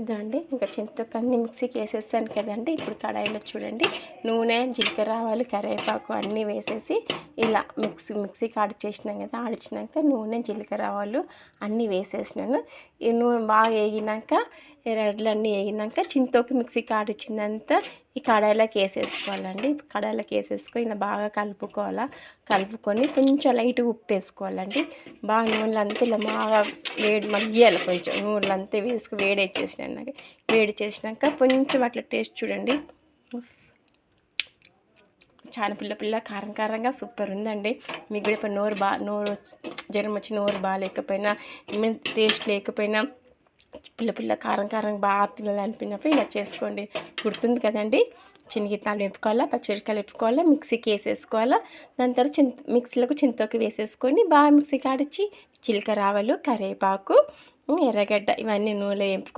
ఇదండి ఇంకా చింతొక్కు అన్నీ మిక్సీకి వేసేసాను కదండి. ఇప్పుడు కడాయిలో చూడండి నూనె, జీలకర్ర, ఆవాలు, కరివేపాకు అన్నీ వేసేసి ఇలా మిక్సీకి ఆడిచ్చేసినాం కదా. ఆడిచ్చినాక నూనె, జీలకర్ర, ఆవాలు అన్నీ వేసేసినాను. ఈ నూనె బాగా వేగినాక ఎర్రగడ్డలన్నీ వేగినాక చింతొక్కు మిక్సీకి ఆడిచ్చిందంతా ఈ కడాయిలోకి వేసేసుకోవాలండి. కడాయిలోకి వేసేసుకొని ఇలా బాగా కలుపుకొని కొంచెం లైట్గా ఉప్పు వేసుకోవాలండి. బాగా నూనెలో అంతా ఇలా బాగా మగ్గియాలి. కొంచెం నూనెలో అంతా వేసుకు వేడి చేసినాక కొంచెం అట్లా టేస్ట్ చూడండి. చాలా పుల్ల కారంగా సూపర్ ఉందండి. మీకు కూడా ఇప్పుడు నోరు జ్వరం వచ్చి నోరు బాగాలేకపోయినా టేస్ట్ లేకపోయినా పుల్ల కారం బాగా తినాలనిపినప్పుడు ఇలా చేసుకోండి. గుర్తుంది కదండి. శనగిత్తనాలు వేపుకోవాలా, పచ్చిమిరపకాయలు వేపుకోవాలా, మిక్సీకి వేసేసుకోవాలా. దాని తర్వాత మిక్సీలోకి చింతొక్కు వేసేసుకొని బాగా మిక్సీకి ఆడిచ్చి జీలకర్ర, ఆవాలు, కరివేపాకు, ఎర్రగడ్డ ఇవన్నీ నూనెలో వేపుకొని